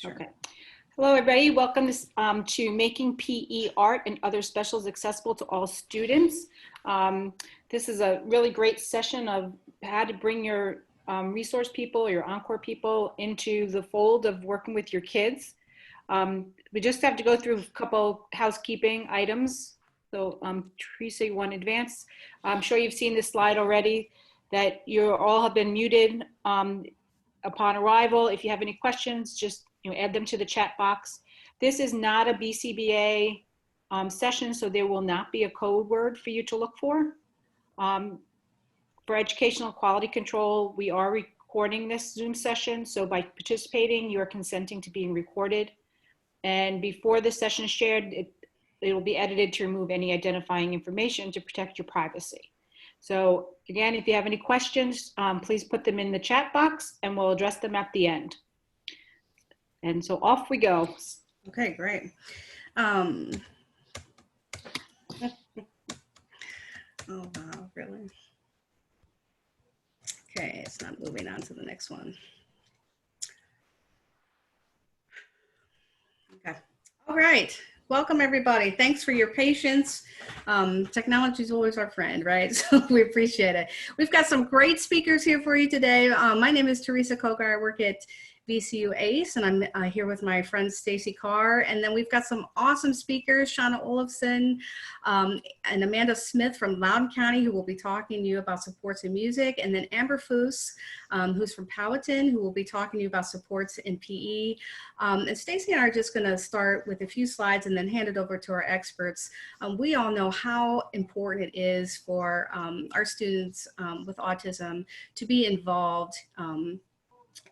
Sure. Okay. Hello, everybody. Welcome to Making PE Art and Other Specials Accessible to All Students. This is a really great session of how to bring your resource people, your Encore people into the fold of working with your kids. We just have to go through a couple housekeeping items. So Teresa, you want to advance? I'm sure you've seen this slide already, that you all have been muted upon arrival. If you have any questions, just add them to the chat box. This is not a BCBA session, so there will not be a code word for you to look for. For educational quality control, we are recording this Zoom session, so by participating, you're consenting to being recorded. And before the session is shared, it will be edited to remove any identifying information to protect your privacy. So again, if you have any questions, please put them in the chat box and we'll address them at the end. And so off we go. Okay, great. Oh, wow, really? Okay, it's not moving on to the next one. Okay, all right. Welcome, everybody. Thanks for your patience. Technology is always our friend, right? So we appreciate it. We've got some great speakers here for you today. My name is Teresa Cogar. I work at VCU ACE, and I'm here with my friend Staci Carr. And then we've got some awesome speakers, Shauna Olevson and Amanda Smith from Loudoun County, who will be talking to you about supports in music. And then Amber Foos, who's from Powhatan, who will be talking to you about supports in PE. And Staci and I are just gonna start with a few slides and then hand it over to our experts. We all know how important it is for our students with autism to be involved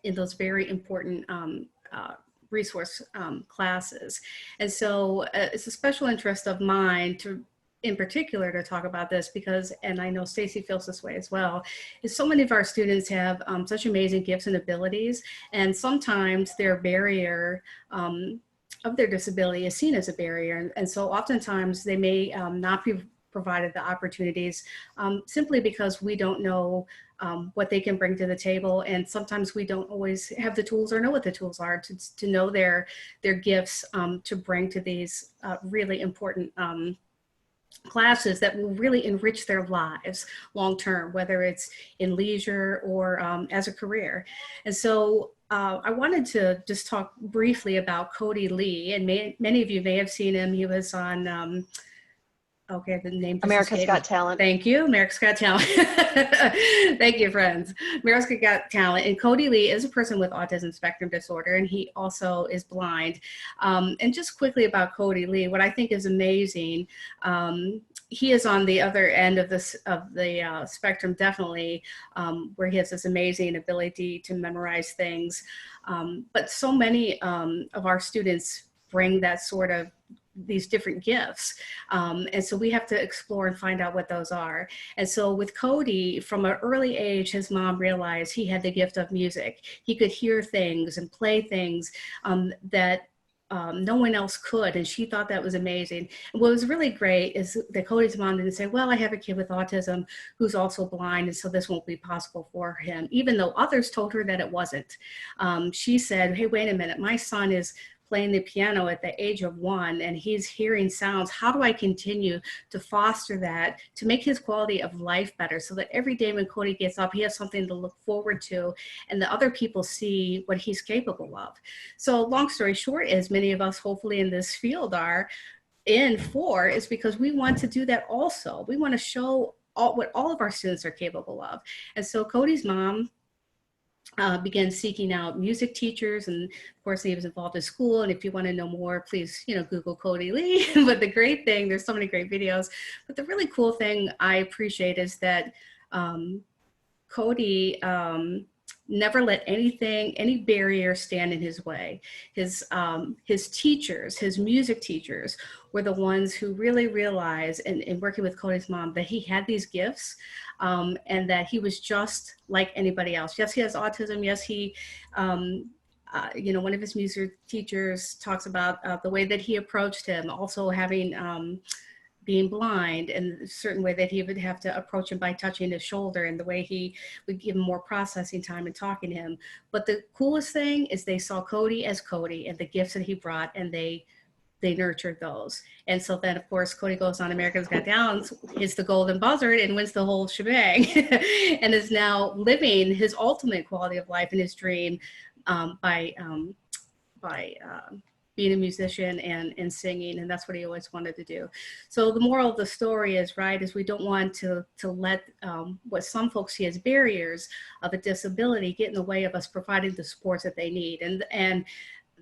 in those very important resource classes. And so it's a special interest of mine in particular to talk about this because, and I know Staci feels this way as well, is so many of our students have such amazing gifts and abilities, and sometimes their barrier of their disability is seen as a barrier. And so oftentimes they may not be provided the opportunities simply because we don't know what they can bring to the table, and sometimes we don't always have the tools or know what the tools are to know their gifts to bring to these really important classes that will really enrich their lives long term, whether it's in leisure or as a career. And so I wanted to just talk briefly about Cody Lee, and many of you may have seen him. He was on okay, the name. America's Got Talent. Thank you, America's Got Talent. Thank you, friends. America's Got Talent. And Cody Lee is a person with autism spectrum disorder, and he also is blind. And just quickly about Cody Lee, what I think is amazing, he is on the other end of the spectrum, definitely, where he has this amazing ability to memorize things. But so many of our students bring that sort of these different gifts. And so we have to explore and find out what those are. And so with Cody, from an early age, his mom realized he had the gift of music. He could hear things and play things that no one else could, and she thought that was amazing. And what was really great is that Cody's mom didn't say, well, I have a kid with autism who's also blind, and so this won't be possible for him, even though others told her that it wasn't. She said, hey, wait a minute, my son is playing the piano at the age of 1 and he's hearing sounds. How do I continue to foster that to make his quality of life better so that every day when Cody gets up, he has something to look forward to and the other people see what he's capable of. So long story short, as many of us hopefully in this field are in for, is because we want to do that also. We want to show what all of our students are capable of. And so Cody's mom began seeking out music teachers, and of course he was involved in school. And if you want to know more, please, Google Cody Lee. But the great thing, there's so many great videos, but the really cool thing I appreciate is that Cody never let any barrier stand in his way. His teachers, his music teachers, were the ones who really realized, in working with Cody's mom, that he had these gifts and that he was just like anybody else. Yes, he has autism. Yes, he, one of his music teachers talks about the way that he approached him, also having being blind, and a certain way that he would have to approach him by touching his shoulder, and the way he would give him more processing time and talking to him. But the coolest thing is they saw Cody as Cody and the gifts that he brought, and they nurtured those. And so then, of course, Cody goes on America's Got Talent, hits the golden buzzard, and wins the whole shebang, and is now living his ultimate quality of life and his dream by being a musician and singing, and that's what he always wanted to do. So the moral of the story is, right, is we don't want to let what some folks see as barriers of a disability get in the way of us providing the supports that they need. And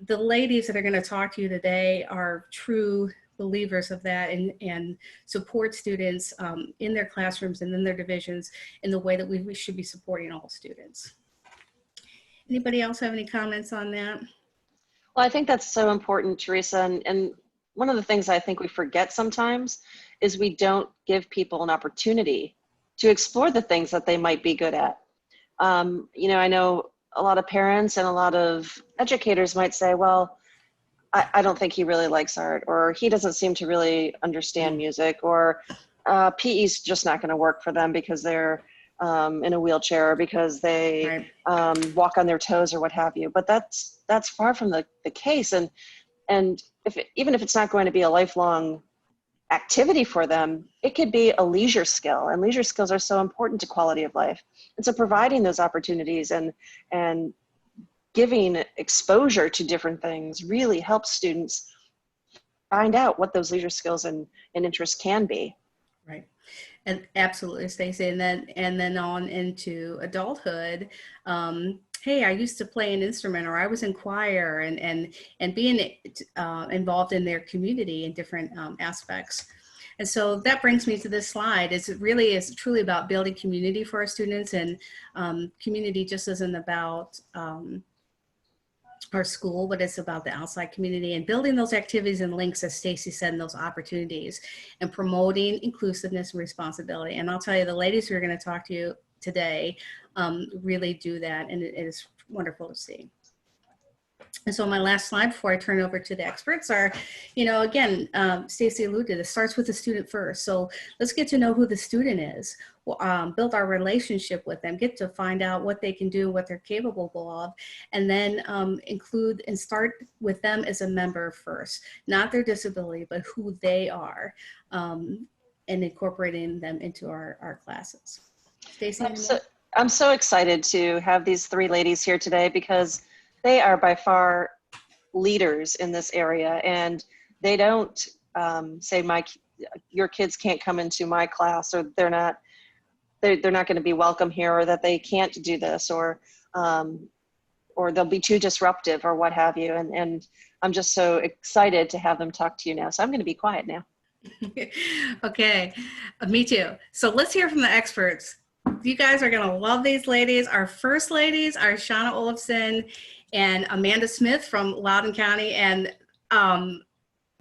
the ladies that are going to talk to you today are true believers of that, and support students in their classrooms and in their divisions in the way that we should be supporting all students. Anybody else have any comments on that? Well, I think that's so important, Teresa. And one of the things I think we forget sometimes is we don't give people an opportunity to explore the things that they might be good at. You know, I know a lot of parents and a lot of educators might say, well, I don't think he really likes art, or he doesn't seem to really understand music, or PE's just not going to work for them because they're in a wheelchair, or because they walk on their toes, or what have you. But that's far from the case. And even if it's not going to be a lifelong activity for them, it could be a leisure skill, and leisure skills are so important to quality of life. And so providing those opportunities and giving exposure to different things really helps students find out what those leisure skills and interests can be. Right. And absolutely, Staci. And then on into adulthood. Hey, I used to play an instrument, or I was in choir, and being involved in their community in different aspects. And so that brings me to this slide. It really is truly about building community for our students, and community just isn't about our school, but it's about the outside community, and building those activities and links, as Staci said, and those opportunities, and promoting inclusiveness and responsibility. And I'll tell you, the ladies who are going to talk to you today really do that, and it is wonderful to see. And so my last slide before I turn it over to the experts are, you know, again, Staci alluded to, it starts with the student first. So let's get to know who the student is, build our relationship with them, get to find out what they can do, what they're capable of, and then include and start with them as a member first, not their disability, but who they are, and incorporating them into our classes. Staci? I'm so excited to have these three ladies here today, because they are by far leaders in this area, and they don't say your kids can't come into my class, or they're not going to be welcome here, or that they can't do this, or they'll be too disruptive, or what have you. And I'm just so excited to have them talk to you now. So I'm going to be quiet now. Okay, me too. So let's hear from the experts. You guys are going to love these ladies. Our first ladies are Shauna Olevson and Amanda Smith from Loudoun County, and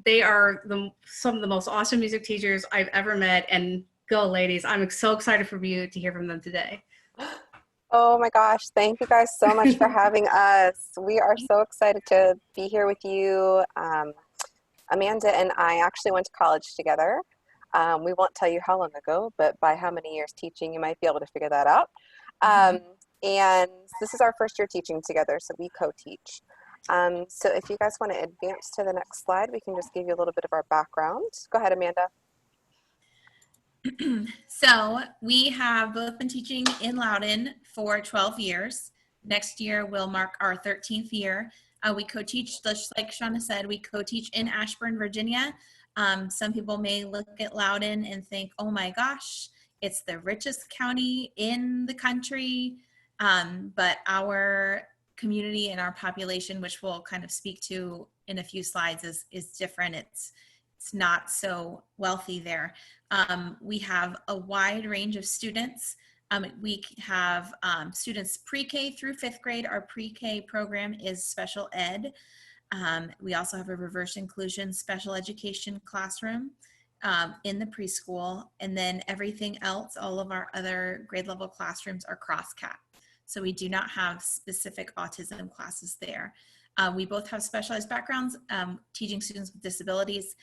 they are some of the most awesome music teachers I've ever met. And go, ladies! I'm so excited for you to hear from them today. Oh my gosh, thank you guys so much for having us. We are so excited to be here with you. Amanda and I actually went to college together. We won't tell you how long ago, but by how many years teaching, you might be able to figure that out. And this is our first year teaching together, so we co-teach. So if you guys want to advance to the next slide, we can just give you a little bit of our background. Go ahead, Amanda. So we have both been teaching in Loudoun for 12 years. Next year will mark our 13th year. We co-teach, just like Shauna said, we co-teach in Ashburn, Virginia. Some people may look at Loudoun and think, oh my gosh, it's the richest county in the country. But our community and our population, which we'll kind of speak to in a few slides, is different. It's not so wealthy there. We have a wide range of students. We have students pre-K through 5th grade. Our pre-K program is special ed. We also have a reverse inclusion special education classroom in the preschool. And then everything else, all of our other grade level classrooms are cross-cat. So we do not have specific autism classes there. We both have specialized backgrounds, teaching students with disabilities.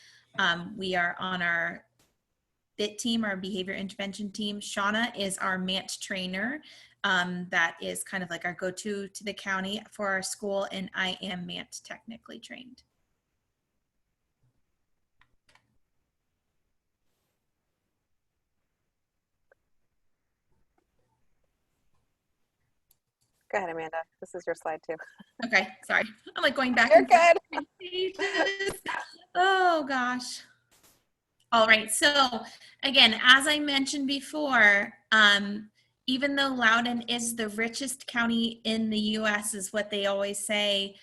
We are on our BIT team, our behavior intervention team. Shauna is our MANT trainer. That is kind of like our go-to to the county for our school, and I am MANT technically trained. Go ahead, Amanda. This is your slide too. Okay, sorry. I'm like going back You're and forth. good. Pages. Oh gosh. All right, so again, as I mentioned before, even though Loudoun is the richest county in the US, is what they always say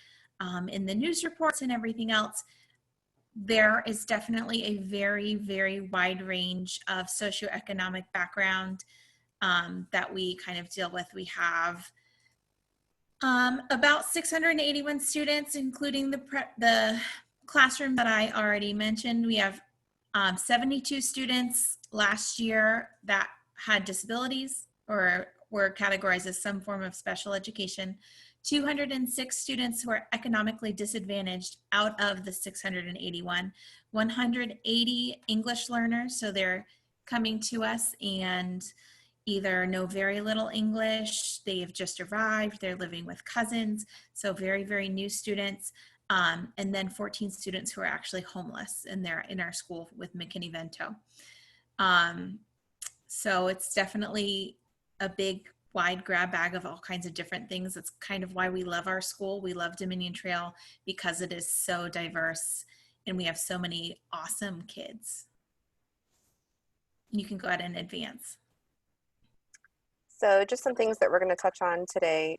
in the news reports and everything else, there is definitely a very, very wide range of socioeconomic background that we kind of deal with. We have about 681 students, including the classroom that I already mentioned. We have 72 students last year that had disabilities or were categorized as some form of special education. 206 students who are economically disadvantaged out of the 681. 180 English learners, so they're coming to us and either know very little English, they've just arrived, they're living with cousins, so very, very new students. And then 14 students who are actually homeless, and they're in our school with McKinney-Vento. So it's definitely a big, wide grab bag of all kinds of different things. That's kind of why we love our school. We love Dominion Trail because it is so diverse and we have so many awesome kids. You can go ahead and advance. So just some things that we're going to touch on today.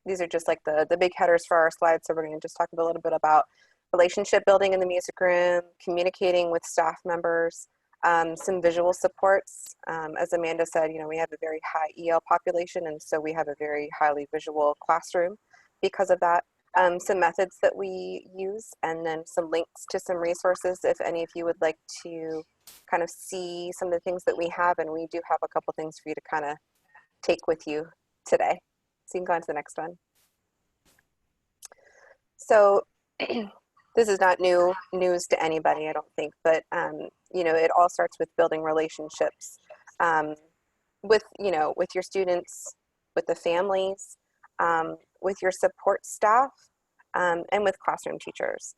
These are just like the big headers for our slides. So we're going to just talk a little bit about relationship building in the music room, communicating with staff members, some visual supports. As Amanda said, you know, we have a very high EL population, and so we have a very highly visual classroom because of that. Some methods that we use, and then some links to some resources if any of you would like to kind of see some of the things that we have, and we do have a couple things for you to kind of take with you today. So you can go on to the next one. So this is not new news to anybody, I don't think, but you know, it all starts with building relationships with, you know, with your students, with the families, with your support staff, and with classroom teachers.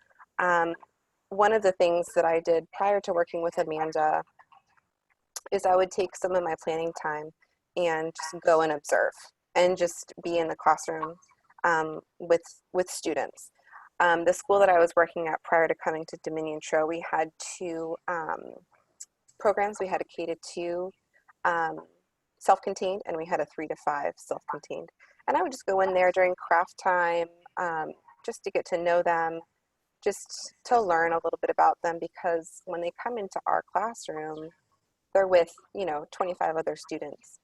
One of the things that I did prior to working with Amanda is I would take some of my planning time and just go and observe and just be in the classroom with students. The school that I was working at prior to coming to Dominion Trail, we had two programs. We had a K-2 self-contained, and we had a 3 to 5 self-contained. And I would just go in there during craft time just to get to know them, just to learn a little bit about them, because when they come into our classroom, they're with, you know, 25 other students.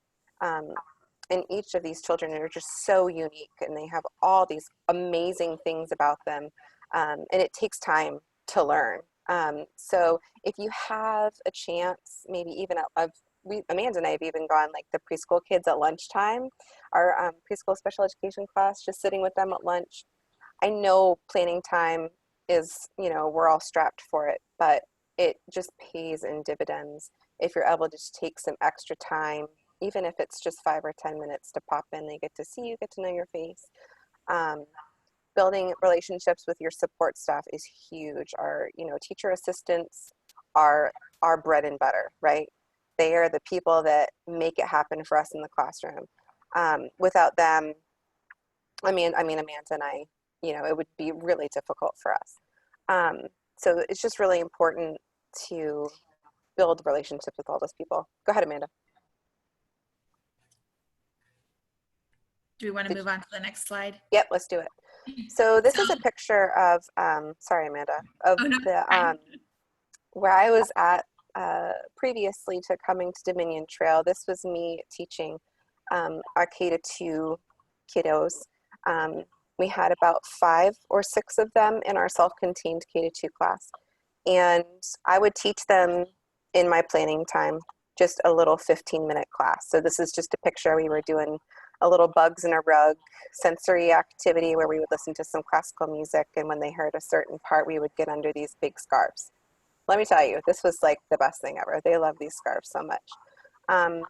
And each of these children are just so unique, and they have all these amazing things about them. And it takes time to learn. So if you have a chance, maybe even Amanda and I have even gone like the preschool kids at lunchtime, our preschool special education class, just sitting with them at lunch. I know planning time is, you know, we're all strapped for it, but it just pays in dividends if you're able to just take some extra time, even if it's just 5 or 10 minutes to pop in. They get to see you, get to know your face. Building relationships with your support staff is huge. Our, you know, teacher assistants are our bread and butter, right? They are the people that make it happen for us in the classroom. Without them, Amanda and I, you know, it would be really difficult for us. So it's just really important to build relationships with all those people. Go ahead, Amanda. Do we want to move on to the next slide? Yep, let's do it. So this is a picture of, sorry, Amanda, of where I was at previously to coming to Dominion Trail. This was me teaching our K-2 kiddos. We had about 5 or 6 of them in our self-contained K-2 class. And I would teach them in my planning time, just a little 15-minute class. So this is just a picture. We were doing a little bugs in a rug sensory activity where we would listen to some classical music, and when they heard a certain part, we would get under these big scarves. let me tell you, this was like the best thing ever. They love these scarves so much.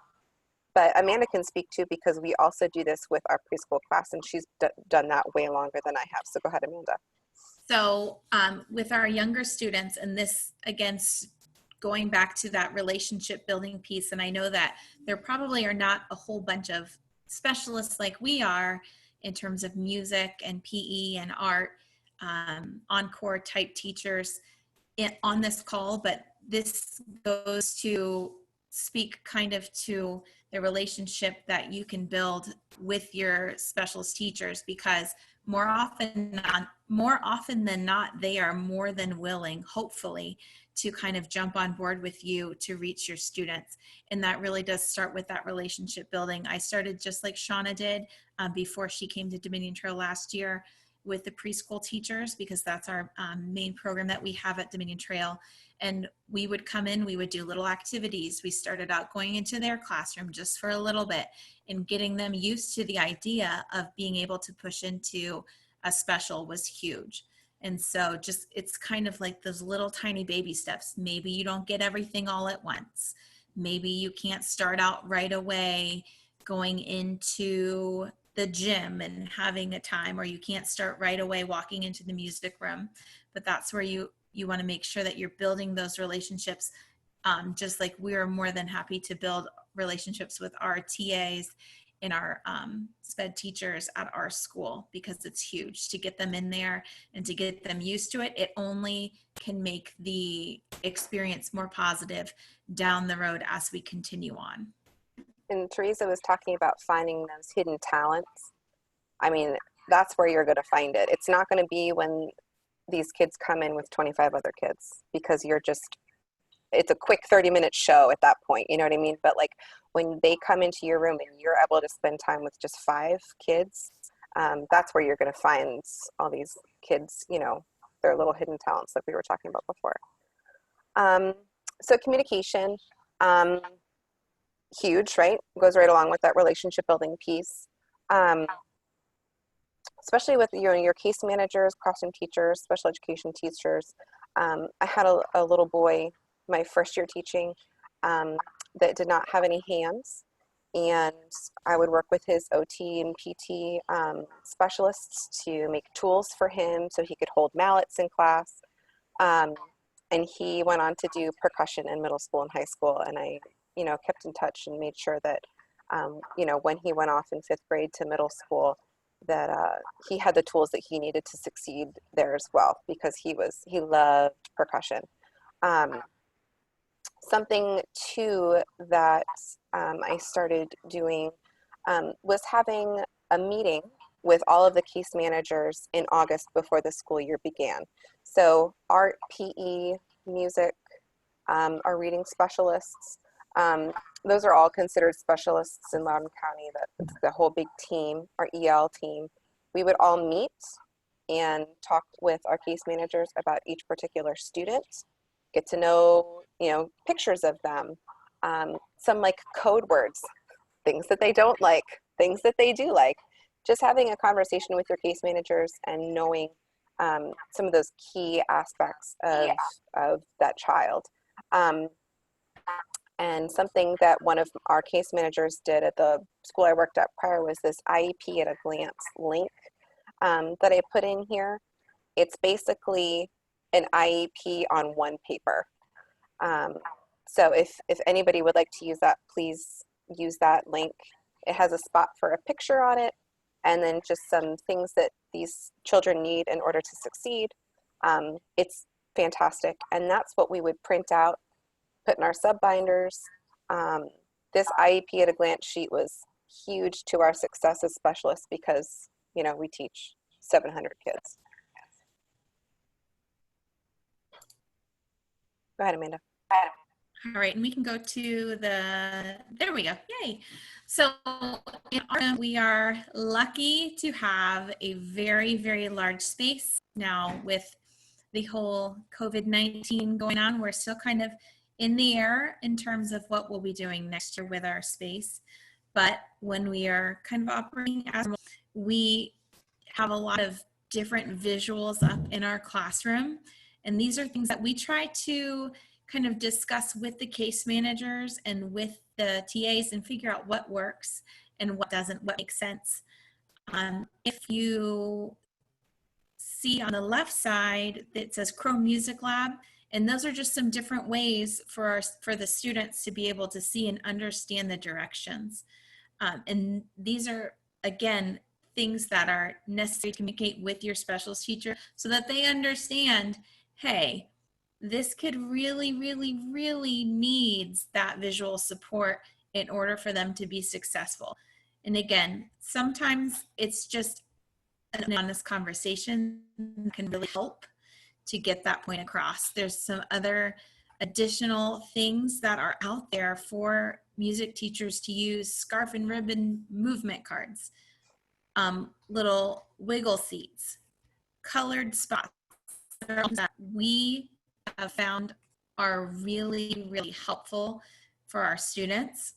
But Amanda can speak too, because we also do this with our preschool class, and she's done that way longer than I have. So go ahead, Amanda. So with our younger students, and this again, going back to that relationship building piece, and I know that there probably are not a whole bunch of specialists like we are in terms of music and PE and art, encore type teachers on this call, but this goes to speak kind of to the relationship that you can build with your specialist teachers, because more often than not, they are more than willing, hopefully, to kind of jump on board with you to reach your students. And that really does start with that relationship building. I started just like Shauna did before she came to Dominion Trail last year with the preschool teachers, because that's our main program that we have at Dominion Trail. And we would come in, we would do little activities. We started out going into their classroom just for a little bit and getting them used to the idea of being able to push into a special was huge. And so just, it's kind of like those little tiny baby steps. Maybe you don't get everything all at once. Maybe you can't start out right away going into the gym and having a time, or you can't start right away walking into the music room. But that's where you want to make sure that you're building those relationships, just like we're more than happy to build relationships with our TAs and our SPED teachers at our school, because it's huge to get them in there and to get them used to it. It only can make the experience more positive down the road as we continue on. And Teresa was talking about finding those hidden talents. I mean, that's where you're going to find it. It's not going to be when these kids come in with 25 other kids, because it's a quick 30-minute show at that point, you know what I mean? But like when they come into your room and you're able to spend time with just 5 kids, that's where you're going to find all these kids, you know, their little hidden talents like we were talking about before. So communication, huge, right? Goes right along with that relationship building piece. Especially with your case managers, classroom teachers, special education teachers. I had a little boy my first year teaching that did not have any hands, and I would work with his OT and PT specialists to make tools for him so he could hold mallets in class. And he went on to do percussion in middle school and high school, and I, you know, kept in touch and made sure that, you know, when he went off in 5th grade to middle school, that he had the tools that he needed to succeed there as well, because he loved percussion. Something too that I started doing was having a meeting with all of the case managers in August before the school year began. So art, PE, music, our reading specialists, those are all considered specialists in Loudoun County, the whole big team, our EL team. We would all meet and talk with our case managers about each particular student, get to know, you know, pictures of them, some like code words, things that they don't like, things that they do like. Just having a conversation with your case managers and knowing some of those key aspects of that child. And something that one of our case managers did at the school I worked at prior was this IEP at a glance link that I put in here. It's basically an IEP on one paper. So if anybody would like to use that, please use that link. It has a spot for a picture on it, and then just some things that these children need in order to succeed. It's fantastic, and that's what we would print out, put in our sub binders. This IEP at a glance sheet was huge to our success as specialists, because, you know, we teach 700 kids. Go ahead, Amanda. All right, and we can go to there we go, yay. So in our, we are lucky to have a very, very large space. Now with the whole COVID-19 going on, we're still kind of in the air in terms of what we'll be doing next year with our space. But when we are kind of operating as, we have a lot of different visuals up in our classroom. And these are things that we try to kind of discuss with the case managers and with the TAs and figure out what works and what doesn't, what makes sense. If you see on the left side, it says Chrome Music Lab, and those are just some different ways for the students to be able to see and understand the directions. And these are, again, things that are necessary to communicate with your specialist teacher so that they understand, hey, this kid really, really, really needs that visual support in order for them to be successful. And again, sometimes it's just an honest conversation can really help to get that point across. There's some other additional things that are out there for music teachers to use: scarf and ribbon movement cards, little wiggle seats, colored spots that we have found are really, really helpful for our students.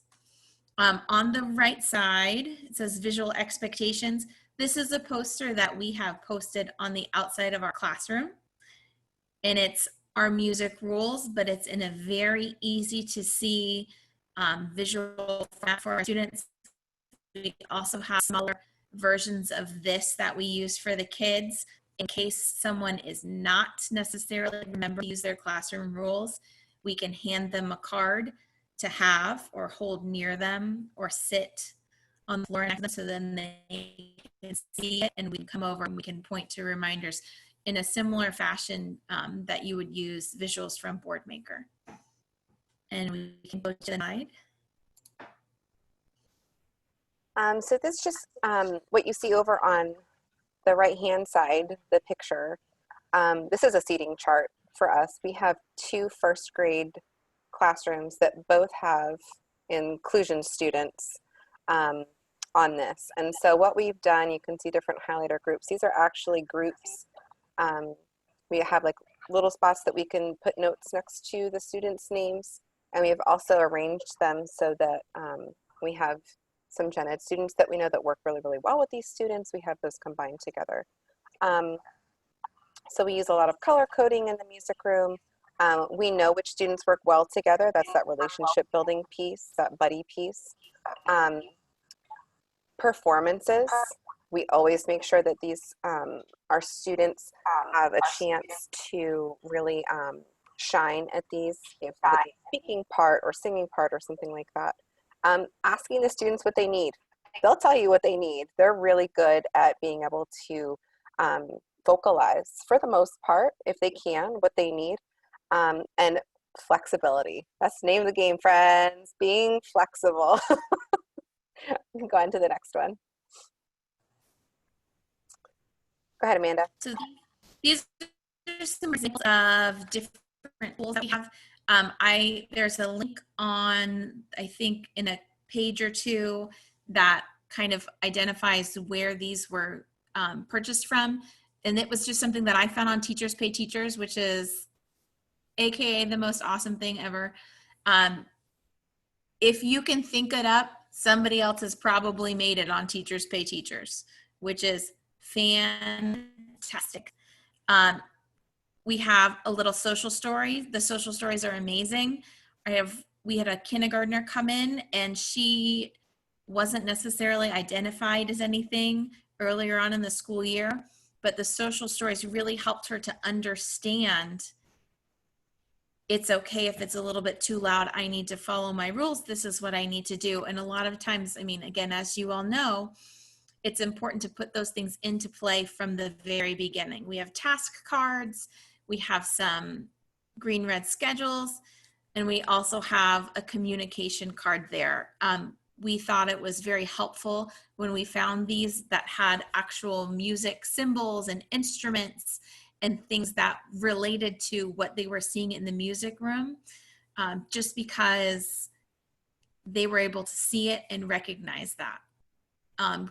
On the right side, it says visual expectations. This is a poster that we have posted on the outside of our classroom, and it's our music rules, but it's in a very easy to see visual format for our students. We also have smaller versions of this that we use for the kids in case someone is not necessarily remembering to use their classroom rules. We can hand them a card to have or hold near them or sit on the floor next to them, so then they can see it, and we can come over and we can point to reminders in a similar fashion that you would use visuals from Boardmaker. And we can go to the slide. So this is just what you see over on the right-hand side, the picture. This is a seating chart for us. We have 2 first grade classrooms that both have inclusion students on this. And so what we've done, you can see different highlighter groups. These are actually groups. We have like little spots that we can put notes next to the students' names. And we have also arranged them so that we have some gen ed students that we know that work really, really well with these students. We have those combined together. So we use a lot of color coding in the music room. We know which students work well together. That's that relationship building piece, that buddy piece. Performances. We always make sure that these our students have a chance to really shine at these, if the speaking part or singing part or something like that. Asking the students what they need. They'll tell you what they need. They're really good at being able to vocalize, for the most part, if they can, what they need. And flexibility. That's the name of the game, friends. Being flexible. We can go on to the next one. Go ahead, Amanda. So these are some examples of different tools that we have. There's a link on, I think, in a page or two that kind of identifies where these were purchased from. And it was just something that I found on Teachers Pay Teachers, which is AKA the most awesome thing ever. If you can think it up, somebody else has probably made it on Teachers Pay Teachers, which is fantastic. We have a little social story. The social stories are amazing. We had a kindergartner come in, and she wasn't necessarily identified as anything earlier on in the school year, but the social stories really helped her to understand it's okay if it's a little bit too loud. I need to follow my rules. This is what I need to do. And a lot of times, I mean, again, as you all know, it's important to put those things into play from the very beginning. We have task cards, we have some green red schedules, and we also have a communication card there. We thought it was very helpful when we found these that had actual music symbols and instruments and things that related to what they were seeing in the music room, just because they were able to see it and recognize that.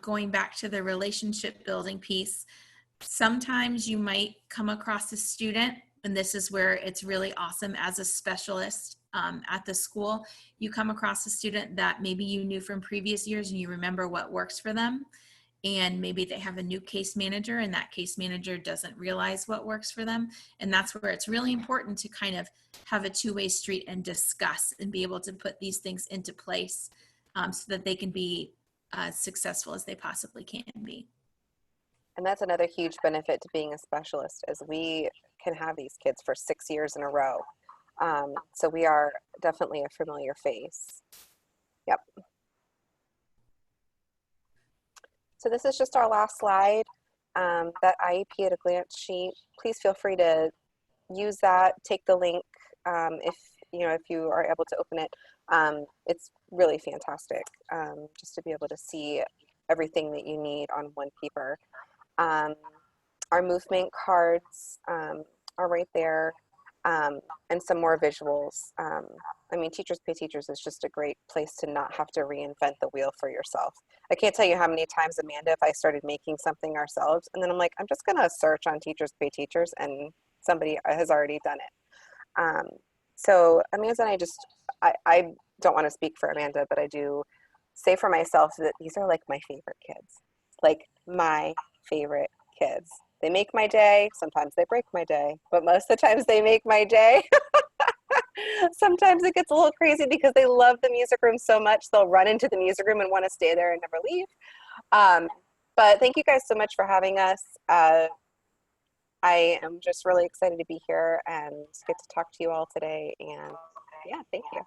Going back to the relationship building piece, sometimes you might come across a student, and this is where it's really awesome as a specialist at the school. You come across a student that maybe you knew from previous years and you remember what works for them. and maybe they have a new case manager and that case manager doesn't realize what works for them. And that's where it's really important to kind of have a two-way street and discuss and be able to put these things into place so that they can be as successful as they possibly can be. And that's another huge benefit to being a specialist, is we can have these kids for 6 years in a row. So we are definitely a familiar face. Yep. So this is just our last slide, that IEP at a glance sheet. Please feel free to use that, take the link if you are able to open it. It's really fantastic just to be able to see everything that you need on one paper. Our movement cards are right there, and some more visuals. I mean, Teachers Pay Teachers is just a great place to not have to reinvent the wheel for yourself. I can't tell you how many times, Amanda, if I started making something ourselves, and then I'm like, I'm just going to search on Teachers Pay Teachers, and somebody has already done it. So Amanda and I don't want to speak for Amanda, but I do say for myself that these are like my favorite kids. Like my favorite kids. They make my day. Sometimes they break my day, but most of the times they make my day. Sometimes it gets a little crazy because they love the music room so much, they'll run into the music room and want to stay there and never leave. But thank you guys so much for having us. I am just really excited to be here and get to talk to you all today. And yeah, thank you.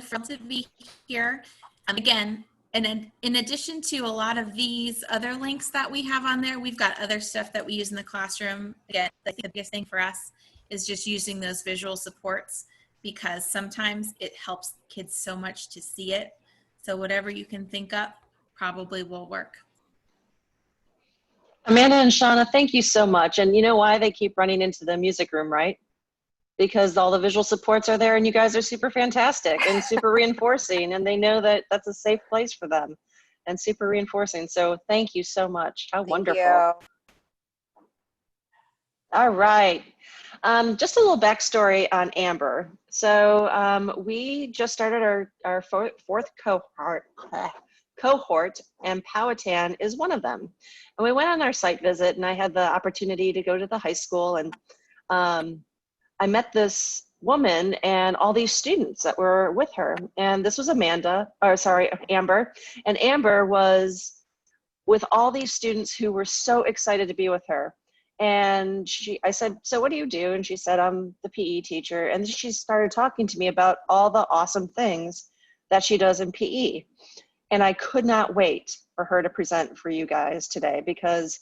Thrilled to be here. Again, and in addition to a lot of these other links that we have on there, we've got other stuff that we use in the classroom. Again, I think the biggest thing for us is just using those visual supports, because sometimes it helps kids so much to see it. So whatever you can think up probably will work. Amanda and Shauna, thank you so much. And you know why they keep running into the music room, right? Because all the visual supports are there and you guys are super fantastic and super reinforcing, and they know that that's a safe place for them and super reinforcing. So thank you so much. How wonderful. You. All right. Just a little backstory on Amber. So we just started our fourth cohort, and Powhatan is one of them. And we went on our site visit, and I had the opportunity to go to the high school, and I met this woman and all these students that were with her. And this was Amber. And Amber was with all these students who were so excited to be with her. And I said, so what do you do? And she said, I'm the PE teacher. And she started talking to me about all the awesome things that she does in PE. And I could not wait for her to present for you guys today, because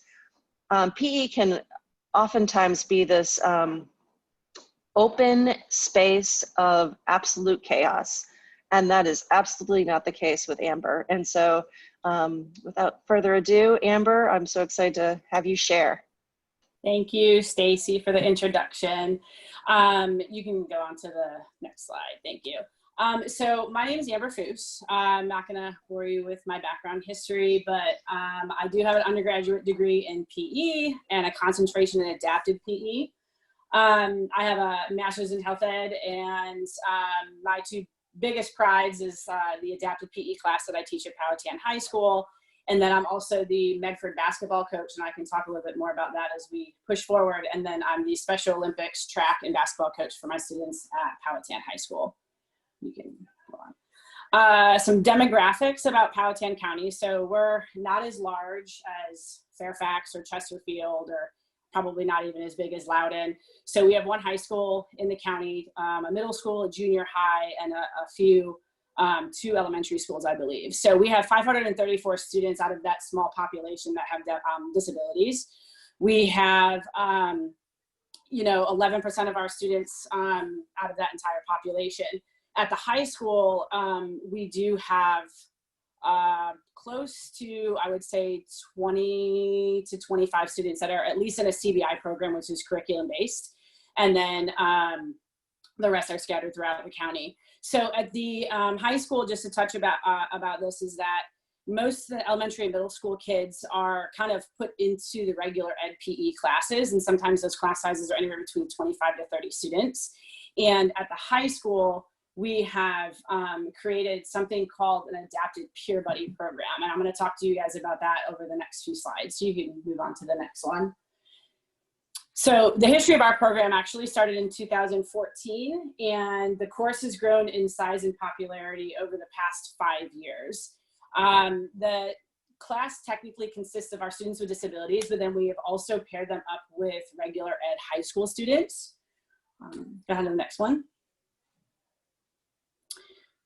PE can oftentimes be this open space of absolute chaos. And that is absolutely not the case with Amber. And so without further ado, Amber, I'm so excited to have you share. Thank you, Staci, for the introduction. You can go on to the next slide. Thank you. So my name is Amber Foos. I'm not going to bore you with my background history, but I do have an undergraduate degree in PE and a concentration in adapted PE. I have a master's in health ed, and my two biggest prides is the adapted PE class that I teach at Powhatan High School. And then I'm also the Medford basketball coach, and I can talk a little bit more about that as we push forward. And then I'm the Special Olympics track and basketball coach for my students at Powhatan High School. You can go on. Some demographics about Powhatan County. So we're not as large as Fairfax or Chesterfield, or probably not even as big as Loudoun. So we have one high school in the county, a middle school, a junior high, and a few two elementary schools, I believe. So we have 534 students out of that small population that have disabilities. We have, 11% of our students out of that entire population. At the high school, we do have close to, I would say, 20 to 25 students that are at least in a CBI program, which is curriculum based. And then the rest are scattered throughout the county. So at the high school, just to touch about this, is that most of the elementary and middle school kids are kind of put into the regular ed PE classes. And sometimes those class sizes are anywhere between 25 to 30 students. And at the high school, we have created something called an adapted peer buddy program. And I'm going to talk to you guys about that over the next few slides. So you can move on to the next one. So the history of our program actually started in 2014, and the course has grown in size and popularity over the past 5 years. The class technically consists of our students with disabilities, but then we have also paired them up with regular ed high school students. Go ahead to the next one.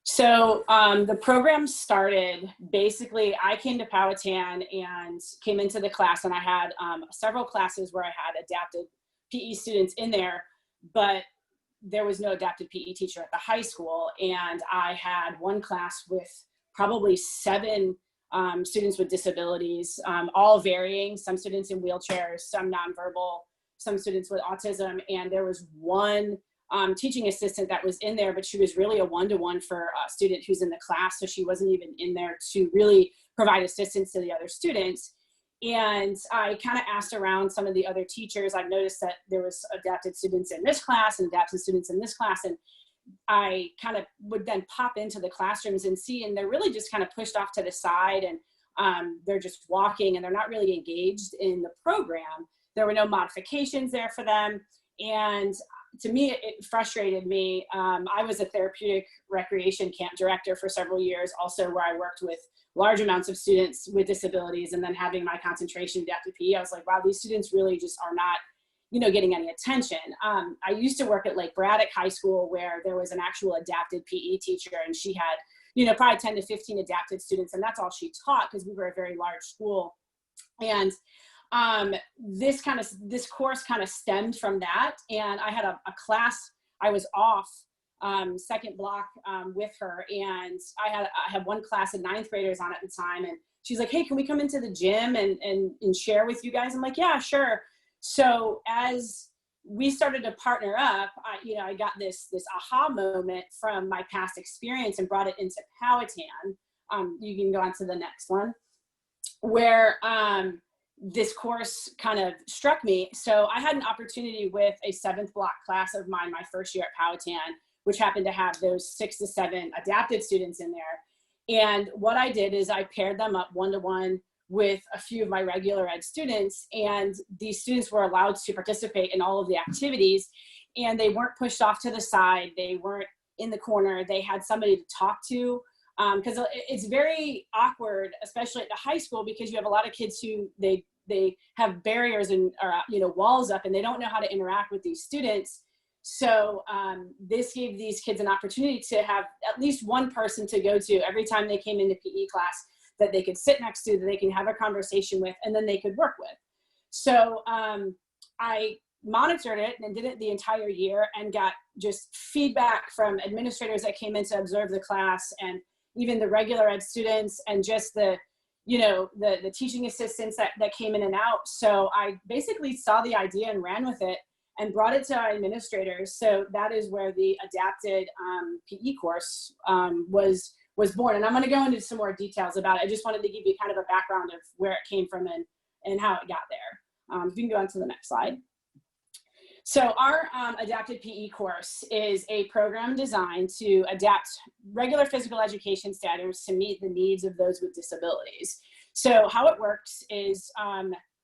So the program started, basically, I came to Powhatan and came into the class, and I had several classes where I had adapted PE students in there, but there was no adapted PE teacher at the high school. And I had one class with probably 7 students with disabilities, all varying, some students in wheelchairs, some nonverbal, some students with autism. And there was one teaching assistant that was in there, but she was really a one-to-one for a student who's in the class. So she wasn't even in there to really provide assistance to the other students. And I kind of asked around some of the other teachers. I've noticed that there was adapted students in this class and adapted students in this class. And I kind of would then pop into the classrooms and see, and they're really just kind of pushed off to the side, and they're just walking and they're not really engaged in the program. There were no modifications there for them. And to me, it frustrated me. I was a therapeutic recreation camp director for several years, also where I worked with large amounts of students with disabilities, and then having my concentration in adapted PE, I was like, wow, these students really just are not, you know, getting any attention. I used to work at Lake Braddock High School, where there was an actual adapted PE teacher, and she had, you know, probably 10 to 15 adapted students, and that's all she taught because we were a very large school. And this course kind of stemmed from that. And I had a class, I was off second block with her, and I had one class of 9th graders on at the time, and she's like, hey, can we come into the gym and share with you guys? I'm like, yeah, sure. So as we started to partner up, I got this aha moment from my past experience and brought it into Powhatan. You can go on to the next one, where this course kind of struck me. So I had an opportunity with a 7th block class of mine, my first year at Powhatan, which happened to have those 6 to 7 adapted students in there. And what I did is I paired them up one-to-one with a few of my regular ed students, and these students were allowed to participate in all of the activities, and they weren't pushed off to the side. They weren't in the corner. They had somebody to talk to, because it's very awkward, especially at the high school, because you have a lot of kids who they have barriers and walls up, and they don't know how to interact with these students. So this gave these kids an opportunity to have at least one person to go to every time they came into PE class that they could sit next to, that they can have a conversation with, and then they could work with. So I monitored it and did it the entire year, and got just feedback from administrators that came in to observe the class, and even the regular ed students, and just the teaching assistants that came in and out. So I basically saw the idea and ran with it and brought it to our administrators. So that is where the adapted PE course was born. And I'm going to go into some more details about it. I just wanted to give you kind of a background of where it came from and how it got there. You can go on to the next slide. So our adapted PE course is a program designed to adapt regular physical education standards to meet the needs of those with disabilities. So how it works is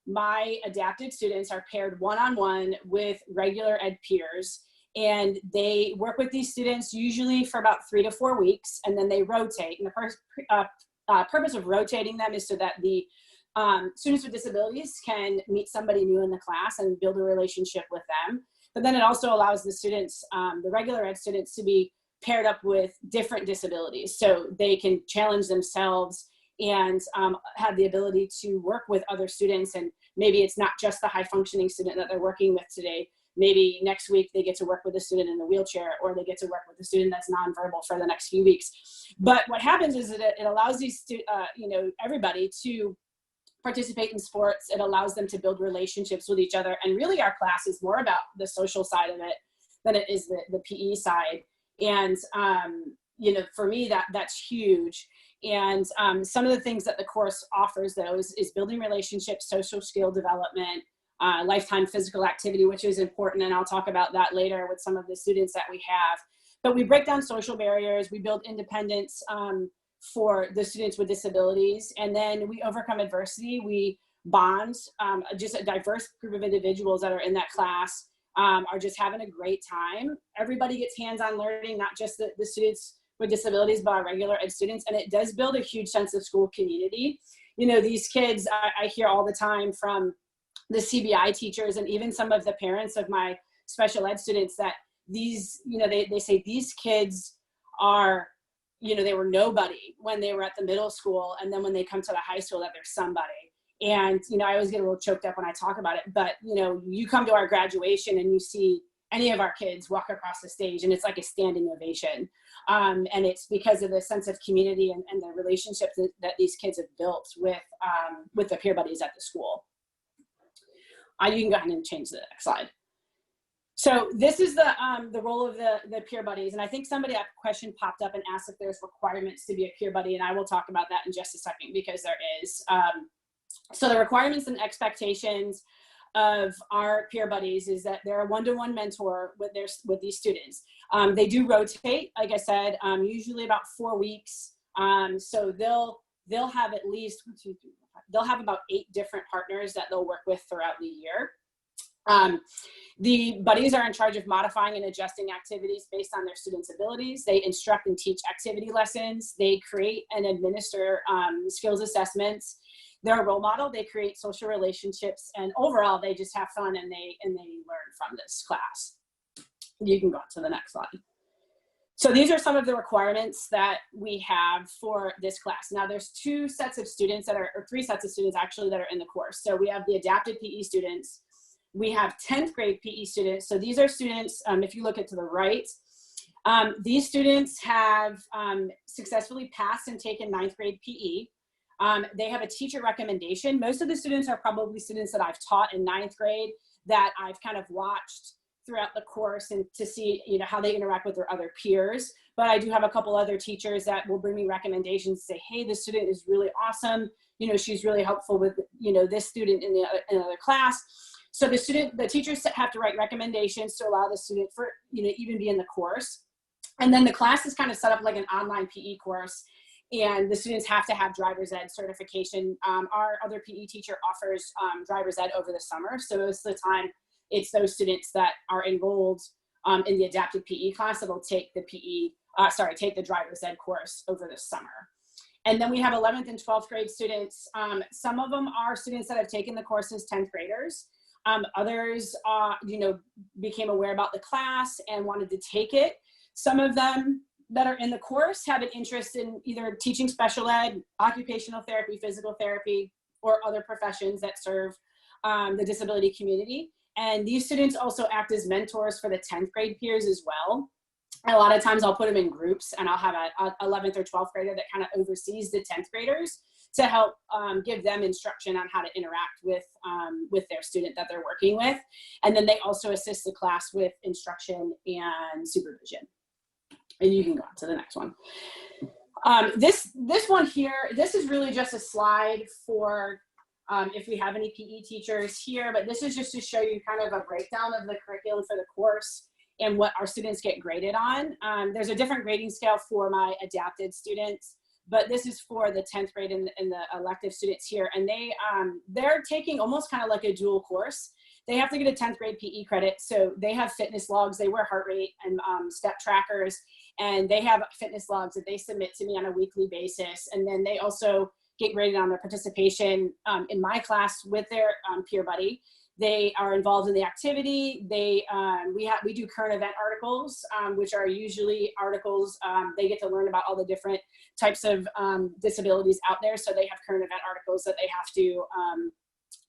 my adapted students are paired one-on-one with regular ed peers, and they work with these students usually for about 3 to 4 weeks, and then they rotate. And the purpose of rotating them is so that the students with disabilities can meet somebody new in the class and build a relationship with them. But then it also allows the students, the regular ed students, to be paired up with different disabilities, so they can challenge themselves and have the ability to work with other students. And maybe it's not just the high functioning student that they're working with today. Maybe next week they get to work with a student in a wheelchair, or they get to work with a student that's nonverbal for the next few weeks. But what happens is that it allows these everybody to participate in sports. It allows them to build relationships with each other. And really our class is more about the social side of it than it is the PE side. And, for me, that's huge. And some of the things that the course offers, though, is building relationships, social skill development, lifetime physical activity, which is important. And I'll talk about that later with some of the students that we have. But we break down social barriers, we build independence for the students with disabilities, and then we overcome adversity. We bond, just a diverse group of individuals that are in that class are just having a great time. Everybody gets hands-on learning, not just the students with disabilities, but our regular ed students, and it does build a huge sense of school community. You know, these kids, I hear all the time from the CBI teachers and even some of the parents of my special ed students that these, you know, they say these kids are, you know, they were nobody when they were at the middle school, and then when they come to the high school that they're somebody. And, you know, I always get a little choked up when I talk about it, but, you know, you come to our graduation and you see any of our kids walk across the stage and it's like a standing ovation. And it's because of the sense of community and the relationships that these kids have built with the peer buddies at the school. You can go ahead and change the next slide. So this is the role of the peer buddies. And I think somebody, a question popped up and asked if there's requirements to be a peer buddy. And I will talk about that in just a second because there is. So the requirements and expectations of our peer buddies is that they're a one-to-one mentor with these students. They do rotate, like I said, usually about 4 weeks. So they'll have at least, they'll have about 8 different partners that they'll work with throughout the year. The buddies are in charge of modifying and adjusting activities based on their students' abilities. They instruct and teach activity lessons. They create and administer skills assessments. They're a role model. They create social relationships, and overall, they just have fun and they learn from this class. You can go on to the next slide. So these are some of the requirements that we have for this class. Now there's 2 sets of students that are, or 3 sets of students actually that are in the course. So we have the adapted PE students. We have 10th grade PE students. So these are students, if you look at to the right, these students have successfully passed and taken 9th grade PE. They have a teacher recommendation. Most of the students are probably students that I've taught in 9th grade that I've kind of watched throughout the course and to see, you know, how they interact with their other peers. But I do have a couple other teachers that will bring me recommendations, say, hey, this student is really awesome. You know, she's really helpful with, you know, this student in another class. So the teachers have to write recommendations to allow the student for, you know, even be in the course. And then the class is kind of set up like an online PE course, and the students have to have driver's ed certification. Our other PE teacher offers driver's ed over the summer. So most of the time, it's those students that are enrolled in the adapted PE class that will take the take the driver's ed course over the summer. And then we have 11th and 12th grade students. Some of them are students that have taken the course as 10th graders. Others, you know, became aware about the class and wanted to take it. Some of them that are in the course have an interest in either teaching special ed, occupational therapy, physical therapy, or other professions that serve the disability community. And these students also act as mentors for the 10th grade peers as well. And a lot of times I'll put them in groups, and I'll have a 11th or 12th grader that kind of oversees the 10th graders to help give them instruction on how to interact with their student that they're working with. And then they also assist the class with instruction and supervision. And you can go on to the next one. This one here, this is really just a slide for if we have any PE teachers here, but this is just to show you kind of a breakdown of the curriculum for the course and what our students get graded on. There's a different grading scale for my adapted students, but this is for the 10th grade and the elective students here. And they're taking almost kind of like a dual course. They have to get a 10th grade PE credit. So they have fitness logs, they wear heart rate and step trackers, and they have fitness logs that they submit to me on a weekly basis. And then they also get graded on their participation in my class with their peer buddy. They are involved in the activity. We do current event articles, which are usually articles. They get to learn about all the different types of disabilities out there. So they have current event articles that they have to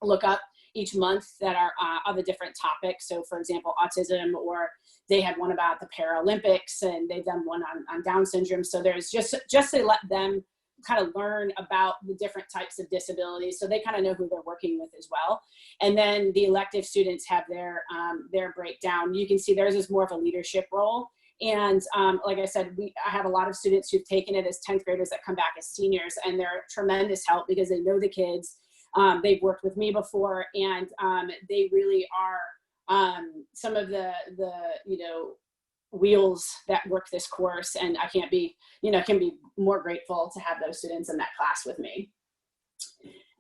look up each month that are of a different topic. So for example, autism, or they had one about the Paralympics, and they've done one on Down syndrome. So there's just to let them kind of learn about the different types of disabilities, so they kind of know who they're working with as well. And then the elective students have their breakdown. You can see theirs is more of a leadership role. And like I said, I have a lot of students who've taken it as 10th graders that come back as seniors, and they're tremendous help because they know the kids. They've worked with me before, and they really are some of the you know, wheels that work this course. And I can't be, can be more grateful to have those students in that class with me.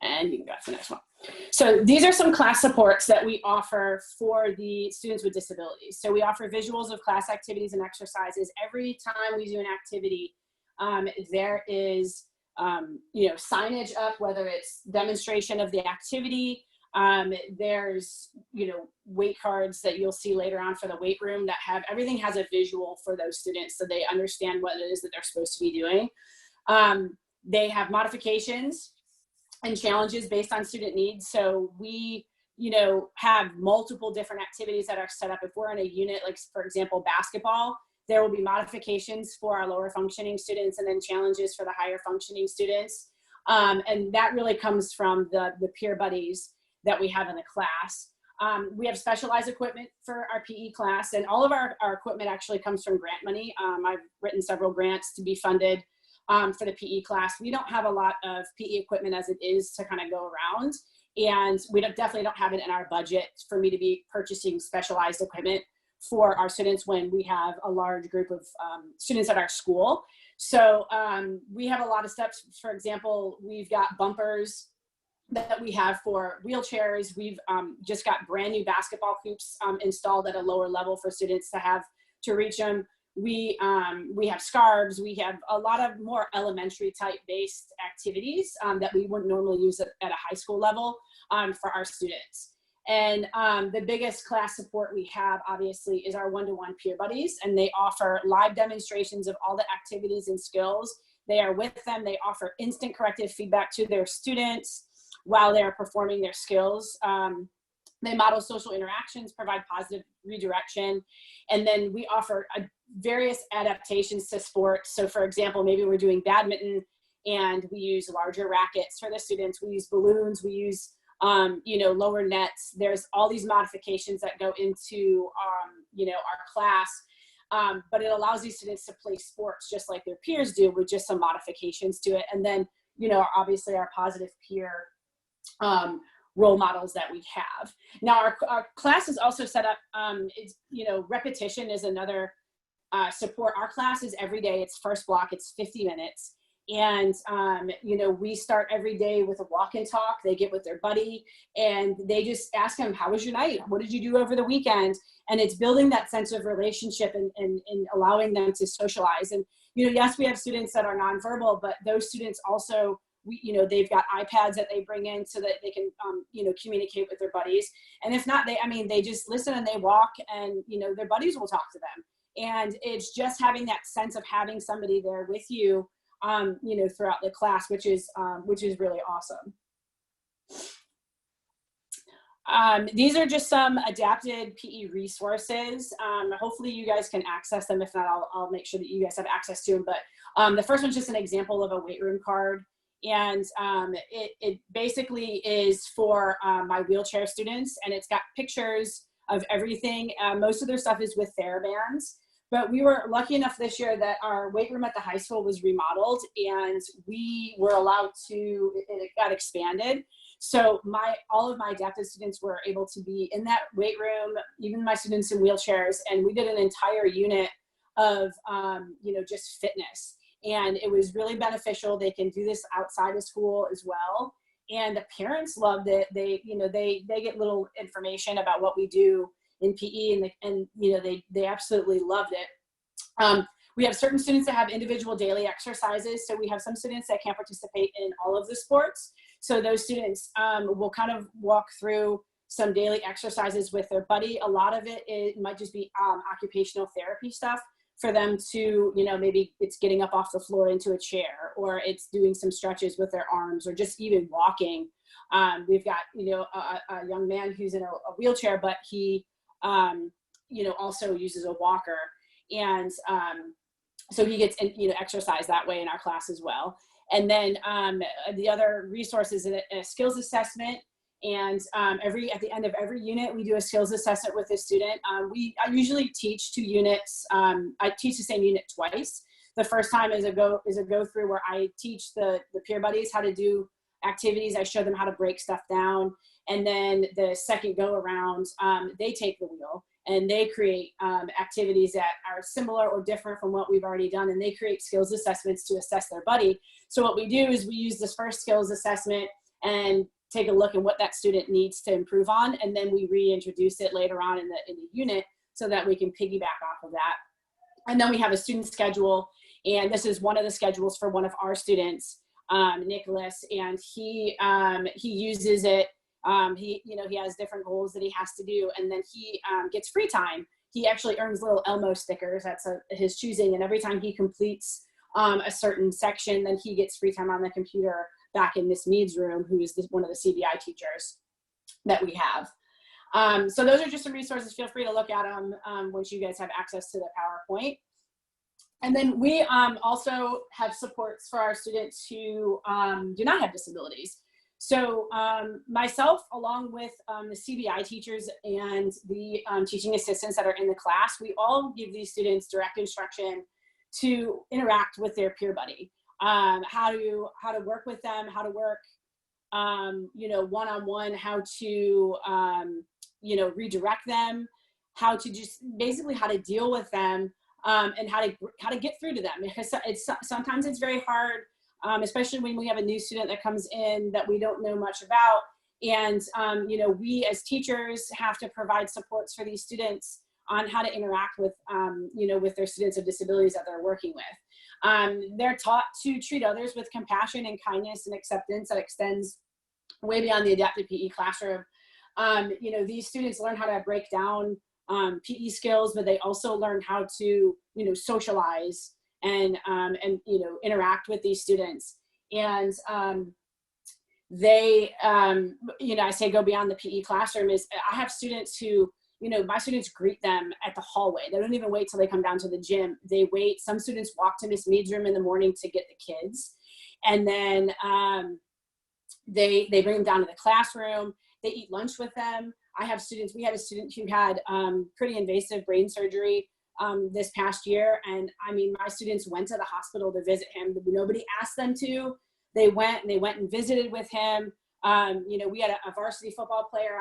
And you can go to the next one. So these are some class supports that we offer for the students with disabilities. So we offer visuals of class activities and exercises. Every time we do an activity, there is, signage up, whether it's demonstration of the activity. There's, weight cards that you'll see later on for the weight room that everything has a visual for those students so they understand what it is that they're supposed to be doing. They have modifications and challenges based on student needs. So we, have multiple different activities that are set up. If we're in a unit, like for example, basketball, there will be modifications for our lower functioning students and then challenges for the higher functioning students. And that really comes from the peer buddies that we have in the class. We have specialized equipment for our PE class, and all of our equipment actually comes from grant money. I've written several grants to be funded for the PE class. We don't have a lot of PE equipment as it is to kind of go around, and we definitely don't have it in our budget for me to be purchasing specialized equipment for our students when we have a large group of students at our school. So we have a lot of steps. For example, we've got bumpers that we have for wheelchairs. We've just got brand new basketball hoops installed at a lower level for students to reach them. We have scarves. We have a lot of more elementary type based activities that we wouldn't normally use at a high school level for our students. And the biggest class support we have obviously is our one-to-one peer buddies, and they offer live demonstrations of all the activities and skills. They are with them. They offer instant corrective feedback to their students while they're performing their skills. They model social interactions, provide positive redirection, and then we offer various adaptations to sports. So for example, maybe we're doing badminton and we use larger rackets for the students. We use balloons, we use lower nets. There's all these modifications that go into our class, but it allows these students to play sports just like their peers do with just some modifications to it. And then, obviously our positive peer role models that we have. Now our class is also set up, repetition is another support. Our class is every day, it's first block, it's 50 minutes. And, we start every day with a walk and talk. They get with their buddy and they just ask them, how was your night? What did you do over the weekend? And it's building that sense of relationship and allowing them to socialize. And, yes, we have students that are nonverbal, but those students also, they've got iPads that they bring in so that they can, communicate with their buddies. And if not, they just listen and they walk and, their buddies will talk to them. And it's just having that sense of having somebody there with you, throughout the class, which is really awesome. These are just some adapted PE resources. Hopefully you guys can access them. If not, I'll make sure that you guys have access to them. But the first one's just an example of a weight room card. And it basically is for my wheelchair students, and it's got pictures of everything. Most of their stuff is with TheraBands. But we were lucky enough this year that our weight room at the high school was remodeled, and we were allowed to, it got expanded. So all of my adaptive students were able to be in that weight room, even my students in wheelchairs, and we did an entire unit of, just fitness. And it was really beneficial. They can do this outside of school as well. And the parents loved it. They get little information about what we do in PE, and they absolutely loved it. We have certain students that have individual daily exercises. So we have some students that can't participate in all of the sports. So those students will kind of walk through some daily exercises with their buddy. A lot of it might just be occupational therapy stuff for them to, maybe it's getting up off the floor into a chair, or it's doing some stretches with their arms, or just even walking. We've got, a young man who's in a wheelchair, but he, also uses a walker. And so he gets, exercise that way in our class as well. And then the other resource is a skills assessment. And at the end of every unit, we do a skills assessment with the student. I usually teach 2 units. I teach the same unit twice. The first time is a go through where I teach the peer buddies how to do activities. I show them how to break stuff down. And then the second go around, they take the wheel and they create activities that are similar or different from what we've already done, and they create skills assessments to assess their buddy. So what we do is we use this first skills assessment and take a look at what that student needs to improve on, and then we reintroduce it later on in the unit so that we can piggyback off of that. And then we have a student schedule, and this is one of the schedules for one of our students, Nicholas, and he uses it. He has different goals that he has to do, and then he gets free time. He actually earns little Elmo stickers. That's his choosing, and every time he completes a certain section, then he gets free time on the computer back in Miss Mead's room, who is one of the CBI teachers that we have. So those are just some resources. Feel free to look at them once you guys have access to the PowerPoint. And then we also have supports for our students who do not have disabilities. So myself, along with the CBI teachers and the teaching assistants that are in the class, we all give these students direct instruction to interact with their peer buddy, how to work with them, how to work, one-on-one, how to, redirect them, how to just basically how to deal with them, and how to get through to them. Because sometimes it's very hard, especially when we have a new student that comes in that we don't know much about. And, we as teachers have to provide supports for these students on how to interact with, with their students with disabilities that they're working with. They're taught to treat others with compassion and kindness and acceptance that extends way beyond the adapted PE classroom. These students learn how to break down PE skills, but they also learn how to, socialize and interact with these students. And they, I say go beyond the PE classroom is I have students who, my students greet them at the hallway. They don't even wait till they come down to the gym. They wait. Some students walk to Miss Mead's room in the morning to get the kids. And then they bring them down to the classroom. They eat lunch with them. We had a student who had pretty invasive brain surgery this past year. And I mean, my students went to the hospital to visit him. Nobody asked them to. They went and visited with him. We had a varsity football player